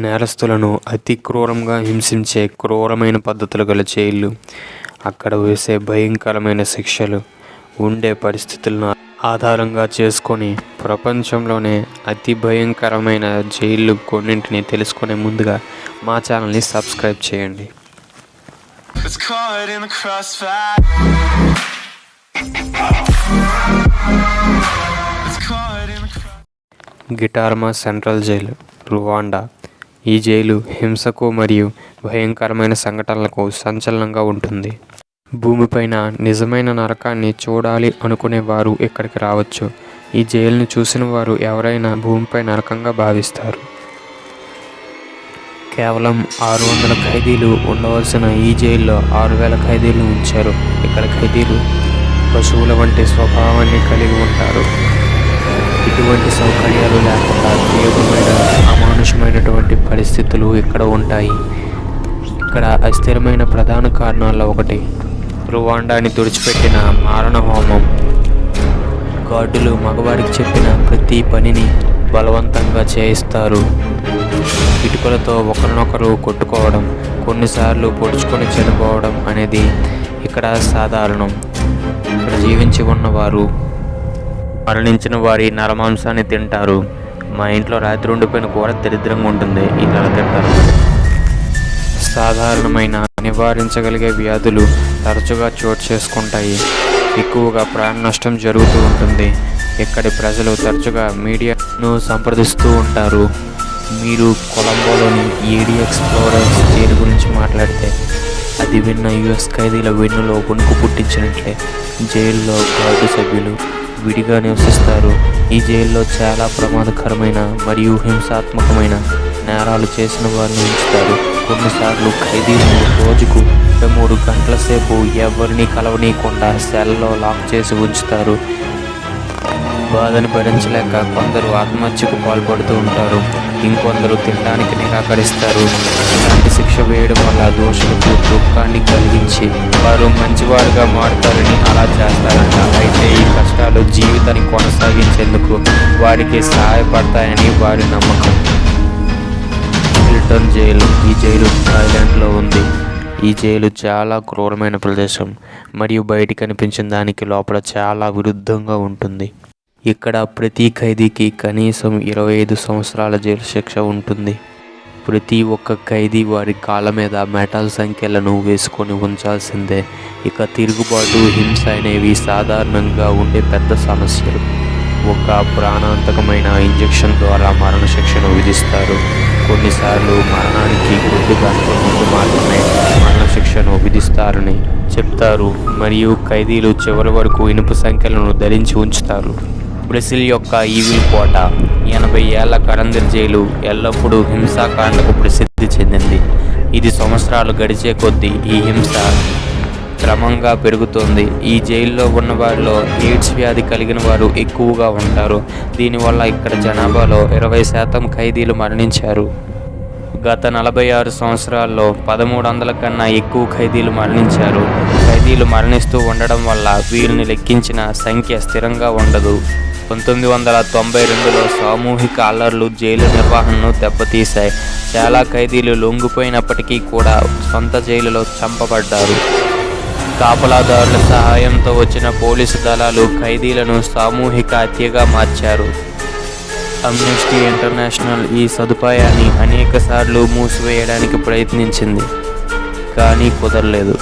నేరస్తులను అతి క్రూరంగా హింసించే క్రూరమైన పద్ధతులు గల జైళ్ళు, అక్కడ వేసే భయంకరమైన శిక్షలు, ఉండే పరిస్థితులను ఆధారంగా చేసుకొని ప్రపంచంలోనే అతి భయంకరమైన జైళ్ళు కొన్నింటిని తెలుసుకునే ముందుగా మా ఛానల్ని సబ్స్క్రైబ్ చేయండి. గిటార్మా సెంట్రల్ జైలు, రువాండా. ఈ జైలు హింసకు మరియు భయంకరమైన సంఘటనలకు సంచలనంగా ఉంటుంది. భూమిపైన నిజమైన నరకాన్ని చూడాలి అనుకునే వారు ఇక్కడికి రావచ్చు. ఈ జైలును చూసిన వారు ఎవరైనా భూమిపై నరకంగా భావిస్తారు. కేవలం 600 ఖైదీలు ఉండవలసిన ఈ జైల్లో 6000 ఖైదీలను ఉంచారు. ఇక్కడ ఖైదీలు పశువుల వంటి స్వభావాన్ని కలిగి ఉంటారు. ఎటువంటి సౌకర్యాలు లేకుండా తీవ్రమైన అమానుషమైనటువంటి పరిస్థితులు ఇక్కడ ఉంటాయి. ఇక్కడ అస్థిరమైన ప్రధాన కారణాల్లో ఒకటి రువాండాని తుడిచిపెట్టిన మారణ హోమం. గార్డులు మగవారికి చెప్పిన ప్రతి పనిని బలవంతంగా చేయిస్తారు. ఇటుకలతో ఒకరినొకరు కొట్టుకోవడం, కొన్నిసార్లు పొడుచుకొని చనిపోవడం అనేది ఇక్కడ సాధారణం. ఇక్కడ జీవించి ఉన్నవారు మరణించిన వారి నరమాంసాన్ని తింటారు. మా ఇంట్లో రాత్రి ఉండిపోయిన కూర దరిద్రంగా ఉంటుంది, ఇలా తింటారు. సాధారణమైన నివారించగలిగే వ్యాధులు తరచుగా చోటు చేసుకుంటాయి. ఎక్కువగా ప్రాణ నష్టం జరుగుతూ ఉంటుంది. ఇక్కడి ప్రజలు తరచుగా మీడియాను సంప్రదిస్తూ ఉంటారు. మీరు కొలంబోలోని ఏడీ ఎక్స్ప్లోరర్స్ జైలు గురించి మాట్లాడితే అది విన్న యుఎస్ ఖైదీల వెన్నులో వణుకు పుట్టించినట్లే. జైల్లో గార్డు సభ్యులు విడిగా నివసిస్తారు. ఈ జైల్లో చాలా ప్రమాదకరమైన మరియు హింసాత్మకమైన నేరాలు చేసిన వారిని ఉంచుతారు. కొన్నిసార్లు ఖైదీలను రోజుకు 3 గంటల సేపు ఎవరిని కలవనీయకుండా సెల్లో లాక్ చేసి ఉంచుతారు. బాధను భరించలేక కొందరు ఆత్మహత్యకు పాల్పడుతూ ఉంటారు. ఇంకొందరు తినడానికి నిరాకరిస్తారు. ఇలాంటి శిక్ష వేయడం వల్ల దోషులకు దుఃఖాన్ని కలిగించి వారు మంచివారుగా మారుతారని అలా చేస్తారంట. అయితే ఈ కష్టాలు జీవితాన్ని కొనసాగించేందుకు వారికి సహాయపడతాయని వారి నమ్మకం. Hilton jail. ఈ జైలు థాయిలాండ్లో ఉంది. ఈ జైలు చాలా క్రూరమైన ప్రదేశం మరియు బయట కనిపించిన దానికి లోపల చాలా విరుద్ధంగా ఉంటుంది. ఇక్కడ ప్రతి ఖైదీకి కనీసం 25 సంవత్సరాల జైలు శిక్ష ఉంటుంది. ప్రతి ఒక్క ఖైదీ వారి కాళ్ళ మీద మెటల్ సంఖ్యలను వేసుకొని ఉంచాల్సిందే. ఇక తిరుగుబాటు, హింస అనేవి సాధారణంగా ఉండే పెద్ద సమస్యలు. ఒక ప్రాణాంతకమైన ఇంజెక్షన్ ద్వారా మరణశిక్షను విధిస్తారు. కొన్నిసార్లు మరణానికి కొద్ది గంటల ముందు మాత్రమే మరణశిక్షను విధిస్తారని చెప్తారు మరియు ఖైదీలు చివరి వరకు ఇనుప సంఖ్యలను ధరించి ఉంచుతారు. బ్రెజిల్ యొక్క ఈవిల్ కోట. 80 ఏళ్ల కరందర్ జైలు ఎల్లప్పుడూ హింసాకాండకు ప్రసిద్ధి చెందింది. ఇది సంవత్సరాలు గడిచే కొద్దీ ఈ హింస క్రమంగా పెరుగుతోంది. ఈ జైల్లో ఉన్న వారిలో ఎయిడ్స్ వ్యాధి కలిగిన వారు ఎక్కువగా ఉంటారు. దీనివల్ల ఇక్కడ జనాభాలో 20% ఖైదీలు మరణించారు. గత 46 సంవత్సరాల్లో 1300 కన్నా ఎక్కువ ఖైదీలు మరణించారు. ఖైదీలు మరణిస్తూ ఉండడం వల్ల వీరిని లెక్కించిన సంఖ్య స్థిరంగా ఉండదు. 1992లో సామూహిక అల్లర్లు జైలు నిర్వహణను దెబ్బతీశాయి. చాలా ఖైదీలు లొంగిపోయినప్పటికీ కూడా సొంత జైలులో చంపబడ్డారు. కాపలాదారుల సహాయంతో వచ్చిన పోలీసు దళాలు ఖైదీలను సామూహిక హత్యగా మార్చారు. అమ్నెస్టీ ఇంటర్నేషనల్ ఈ సదుపాయాన్ని అనేకసార్లు మూసివేయడానికి ప్రయత్నించింది, కానీ కుదరలేదు.